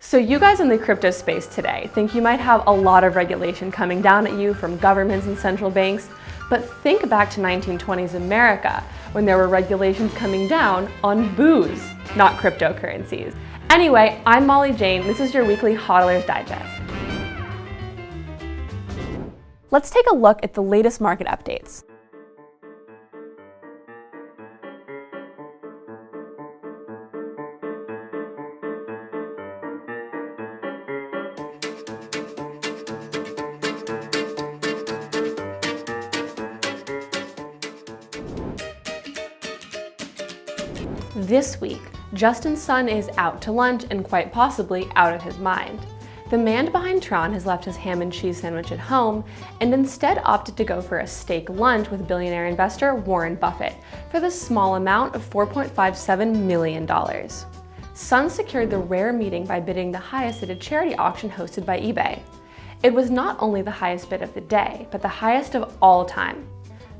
So you guys in the crypto space today think you might have a lot of regulation coming down at you from governments and central banks, but think back to 1920s America when there were regulations coming down on booze, not cryptocurrencies. Anyway, I'm Molly Jane. This is your weekly Hodler's Digest. Let's take a look at the latest market updates. This week, Justin Sun is out to lunch and quite possibly out of his mind. The man behind Tron has left his ham and cheese sandwich at home and instead opted to go for a steak lunch with billionaire investor Warren Buffett for the small amount of $4.57 million. Sun secured the rare meeting by bidding the highest at a charity auction hosted by eBay. It was not only the highest bid of the day, but the highest of all time.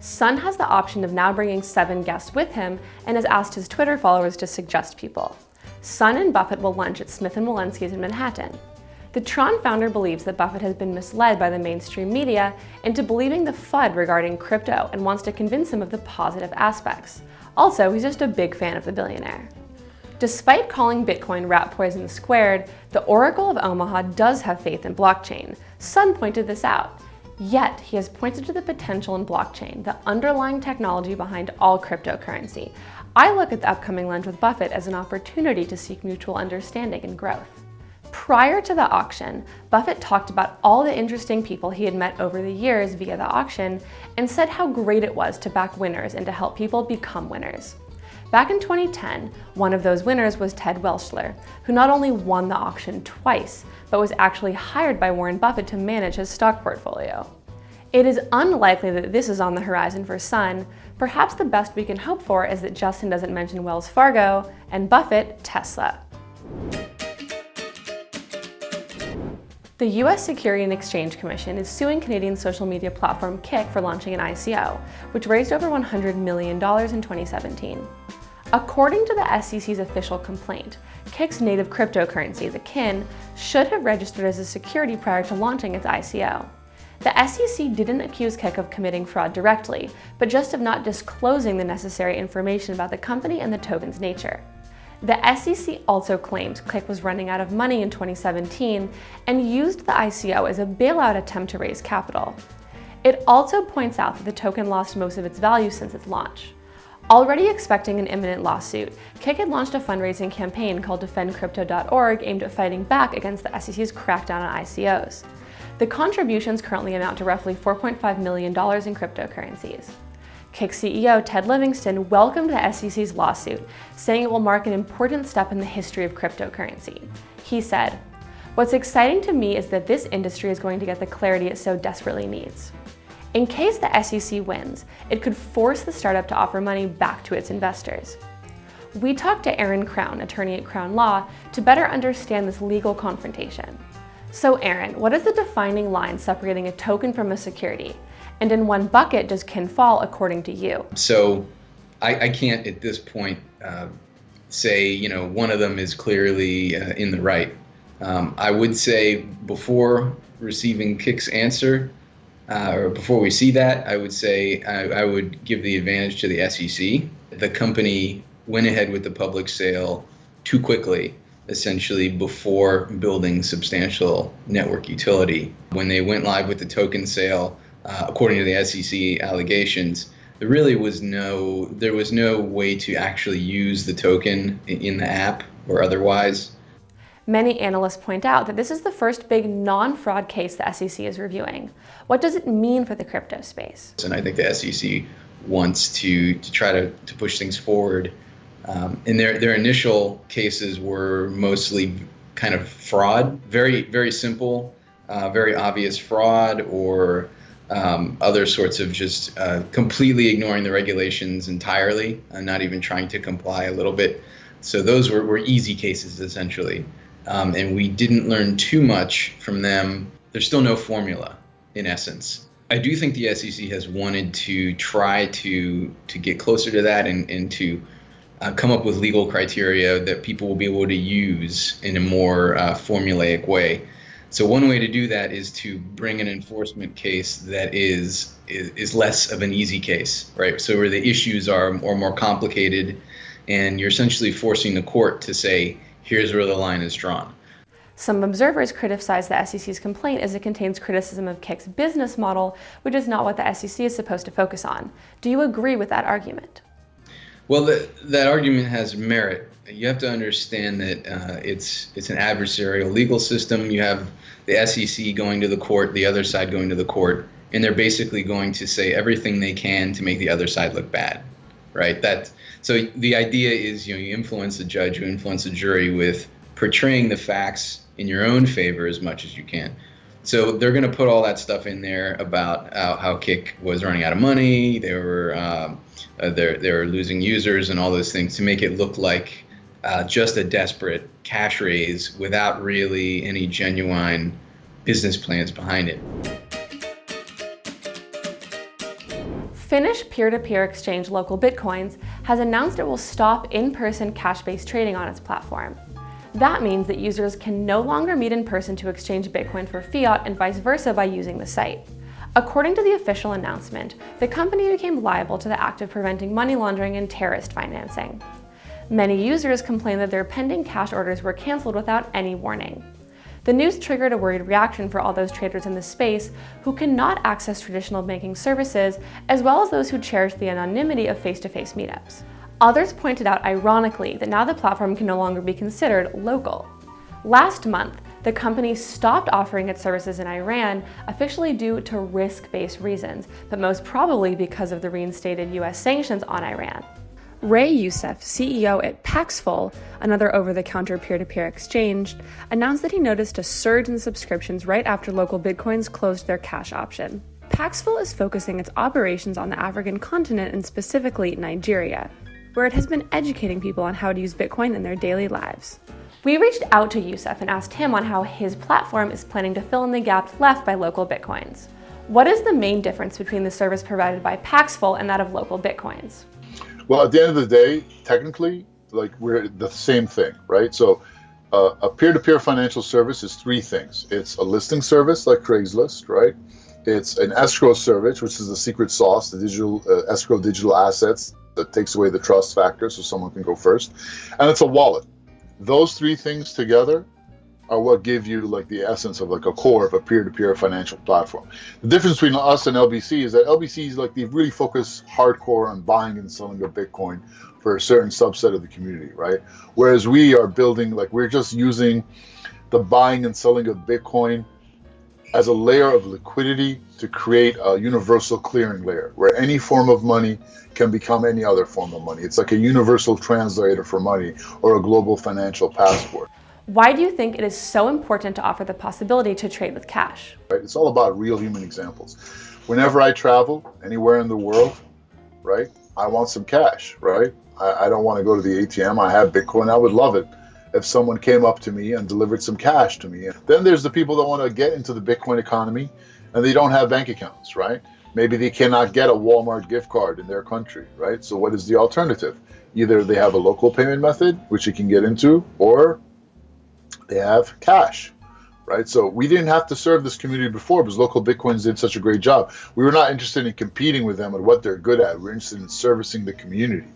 Sun has the option of now bringing 7 guests with him and has asked his Twitter followers to suggest people. Sun and Buffett will lunch at Smith & Wollensky's in Manhattan. The Tron founder believes that Buffett has been misled by the mainstream media into believing the FUD regarding crypto and wants to convince him of the positive aspects. Also, he's just a big fan of the billionaire. Despite calling Bitcoin rat poison squared, the Oracle of Omaha does have faith in blockchain. Sun pointed this out. Yet, he has pointed to the potential in blockchain, the underlying technology behind all cryptocurrency. I look at the upcoming lunch with Buffett as an opportunity to seek mutual understanding and growth. Prior to the auction, Buffett talked about all the interesting people he had met over the years via the auction and said how great it was to back winners and to help people become winners. Back in 2010, one of those winners was Ted Welschler, who not only won the auction twice, but was actually hired by Warren Buffett to manage his stock portfolio. It is unlikely that this is on the horizon for Sun. Perhaps the best we can hope for is that Justin doesn't mention Wells Fargo and Buffett Tesla. The US Securities and Exchange Commission is suing Canadian social media platform Kik for launching an ICO, which raised over $100 million in 2017. According to the SEC's official complaint, Kik's native cryptocurrency, the KIN, should have registered as a security prior to launching its ICO. The SEC didn't accuse Kik of committing fraud directly, but just of not disclosing the necessary information about the company and the token's nature. The SEC also claims Kik was running out of money in 2017 and used the ICO as a bailout attempt to raise capital. It also points out that the token lost most of its value since its launch. Already expecting an imminent lawsuit, Kik had launched a fundraising campaign called defendcrypto.org aimed at fighting back against the SEC's crackdown on ICOs. The contributions currently amount to roughly $4.5 million in cryptocurrencies. Kik CEO Ted Livingston welcomed the SEC's lawsuit, saying it will mark an important step in the history of cryptocurrency. He said, "What's exciting to me is that this industry is going to get the clarity it so desperately needs." In case the SEC wins, it could force the startup to offer money back to its investors. We talked to Aaron Crown, attorney at Crown Law, to better understand this legal confrontation. So Aaron, what is the defining line separating a token from a security? And in what bucket does KIN fall according to you? So I can't at this point say, one of them is clearly in the right. I would say before receiving Kik's answer, or before we see that, I would say I would give the advantage to the SEC. The company went ahead with the public sale too quickly, essentially before building substantial network utility. When they went live with the token sale, according to the SEC allegations, there was no way to actually use the token in the app or otherwise. Many analysts point out that this is the first big non-fraud case the SEC is reviewing. What does it mean for the crypto space? And I think the SEC wants to try to push things forward. And their initial cases were mostly kind of fraud, very, very simple, very obvious fraud, or other sorts of just completely ignoring the regulations entirely, not even trying to comply a little bit. So those were easy cases, essentially. And we didn't learn too much from them. There's still no formula, in essence. I do think the SEC has wanted to try to get closer to that and to come up with legal criteria that people will be able to use in a more formulaic way. So one way to do that is to bring an enforcement case that is less of an easy case, right? So where the issues are more complicated, and you're essentially forcing the court to say, here's where the line is drawn. Some observers criticize the SEC's complaint as it contains criticism of Kik's business model, which is not what the SEC is supposed to focus on. Do you agree with that argument? Well, that argument has merit. You have to understand that it's an adversarial legal system. You have the SEC going to the court, the other side going to the court, and they're basically going to say everything they can to make the other side look bad, right? So the idea is, you influence the judge, you influence the jury with portraying the facts in your own favor as much as you can. So they're going to put all that stuff in there about how Kik was running out of money, they were losing users and all those things to make it look like just a desperate cash raise without really any genuine business plans behind it. Finnish peer-to-peer exchange LocalBitcoins has announced it will stop in-person cash-based trading on its platform. That means that users can no longer meet in person to exchange Bitcoin for fiat and vice versa by using the site. According to the official announcement, the company became liable to the act of preventing money laundering and terrorist financing. Many users complained that their pending cash orders were canceled without any warning. The news triggered a worried reaction for all those traders in the space who cannot access traditional banking services, as well as those who cherish the anonymity of face-to-face meetups. Others pointed out ironically that now the platform can no longer be considered local. Last month, the company stopped offering its services in Iran, officially due to risk-based reasons, but most probably because of the reinstated US sanctions on Iran. Ray Youssef, CEO at Paxful, another over-the-counter peer-to-peer exchange, announced that he noticed a surge in subscriptions right after LocalBitcoins closed their cash option. Paxful is focusing its operations on the African continent and specifically Nigeria, where it has been educating people on how to use Bitcoin in their daily lives. We reached out to Youssef and asked him on how his platform is planning to fill in the gap left by LocalBitcoins. What is the main difference between the service provided by Paxful and that of LocalBitcoins? Well, at the end of the day, technically, we're the same thing, right? So a peer-to-peer financial service is three things. It's a listing service like Craigslist, right? It's an escrow service, which is the secret sauce, the digital escrow digital assets that takes away the trust factor so someone can go first. And it's a wallet. Those three things together are what give you the essence of a core of a peer-to-peer financial platform. The difference between us and LBC is that LBC is they really focus hardcore on buying and selling of Bitcoin for a certain subset of the community, right? Whereas we are building, we're just using the buying and selling of Bitcoin as a layer of liquidity to create a universal clearing layer where any form of money can become any other form of money. It's like a universal translator for money or a global financial passport. Why do you think it is so important to offer the possibility to trade with cash? Right? It's all about real human examples. Whenever I travel anywhere in the world, right, I want some cash, right? I don't want to go to the ATM. I have Bitcoin. I would love it if someone came up to me and delivered some cash to me. Then there's the people that want to get into the Bitcoin economy and they don't have bank accounts, right? Maybe they cannot get a Walmart gift card in their country, right? So what is the alternative? Either they have a local payment method, which you can get into, or they have cash, right? So we didn't have to serve this community before because LocalBitcoins did such a great job. We were not interested in competing with them at what they're good at. We're interested in servicing the community.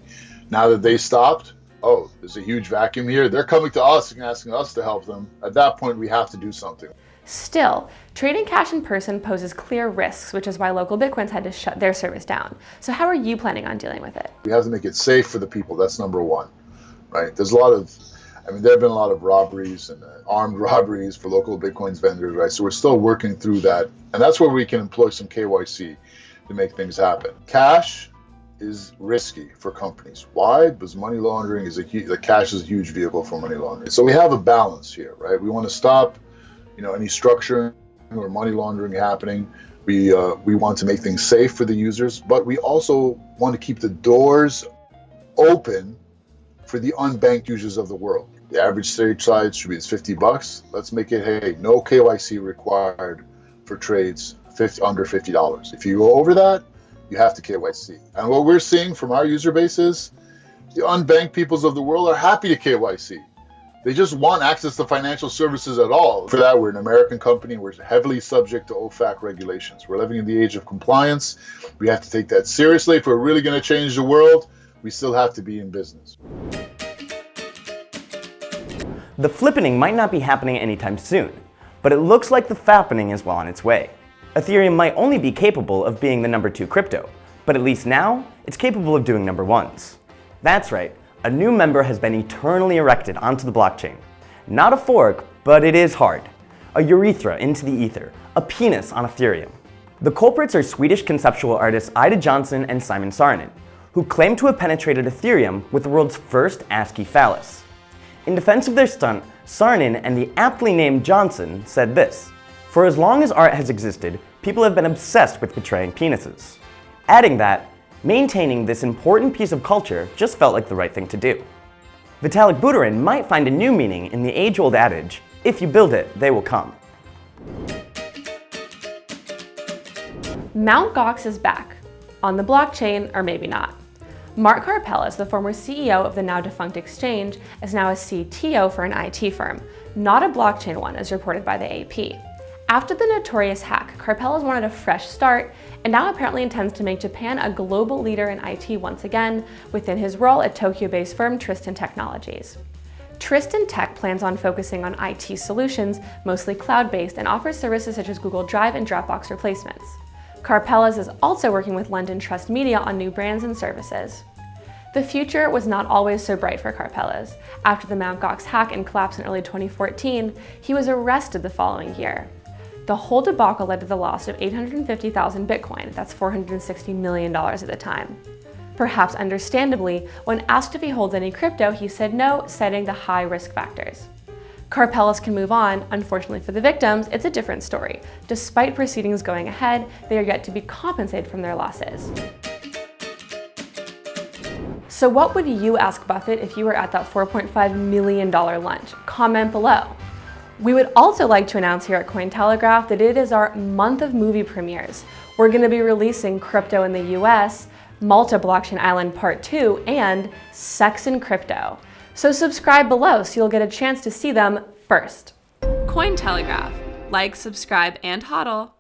Now that they stopped, oh, there's a huge vacuum here. They're coming to us and asking us to help them. At that point, we have to do something. Still, trading cash in person poses clear risks, which is why LocalBitcoins had to shut their service down. So how are you planning on dealing with it? We have to make it safe for the people. That's number one, right? There have been a lot of robberies and armed robberies for LocalBitcoins vendors, right? So we're still working through that. And that's where we can employ some KYC to make things happen. Cash is risky for companies. Why? Because money laundering cash is a huge vehicle for money laundering. So we have a balance here, right? We want to stop, any structuring or money laundering happening. We want to make things safe for the users, but we also want to keep the doors open for the unbanked users of the world. The average trade size should be $50. Let's make it, hey, no KYC required for trades under $50. If you go over that, you have to KYC. And what we're seeing from our user base is The unbanked peoples of the world are happy to KYC. They just want access to financial services at all. For that, we're an American company. We're heavily subject to OFAC regulations. We're living in the age of compliance. We have to take that seriously. If we're really going to change the world, we still have to be in business. The flippening might not be happening anytime soon, but it looks like the fappening is well on its way. Ethereum might only be capable of being the number 2 crypto, but at least now, it's capable of doing number 1s. That's right. A new member has been eternally erected onto the blockchain. Not a fork, but it is hard. A urethra into the ether, a penis on Ethereum. The culprits are Swedish conceptual artists Ida Johnson and Simon Saarinen, who claim to have penetrated Ethereum with the world's first ASCII phallus. In defense of their stunt, Saarinen and the aptly named Johnson said this: "For as long as art has existed, people have been obsessed with portraying penises." Adding that, maintaining this important piece of culture just felt like the right thing to do. Vitalik Buterin might find a new meaning in the age-old adage, if you build it, they will come. Mt. Gox is back. On the blockchain, or maybe not. Mark Karpeles, the former CEO of the now defunct exchange, is now a CTO for an IT firm, not a blockchain one as reported by the AP. After the notorious hack, Karpeles wanted a fresh start and now apparently intends to make Japan a global leader in IT once again within his role at Tokyo-based firm Tristan Technologies. Tristan Tech plans on focusing on IT solutions, mostly cloud-based, and offers services such as Google Drive and Dropbox replacements. Karpeles is also working with London Trust Media on new brands and services. The future was not always so bright for Karpeles. After the Mt. Gox hack and collapse in early 2014, he was arrested the following year. The whole debacle led to the loss of 850,000 Bitcoin, that's $460 million at the time. Perhaps understandably, when asked if he holds any crypto, he said no, citing the high risk factors. Karpeles can move on. Unfortunately for the victims, it's a different story. Despite proceedings going ahead, they are yet to be compensated from their losses. So what would you ask Buffett if you were at that $4.5 million lunch? Comment below. We would also like to announce here at Cointelegraph that it is our month of movie premieres. We're going to be releasing Crypto in the US, Malta Blockchain Island Part 2, and Sex and Crypto. So subscribe below so you'll get a chance to see them first. Cointelegraph. Like, subscribe, and hodl.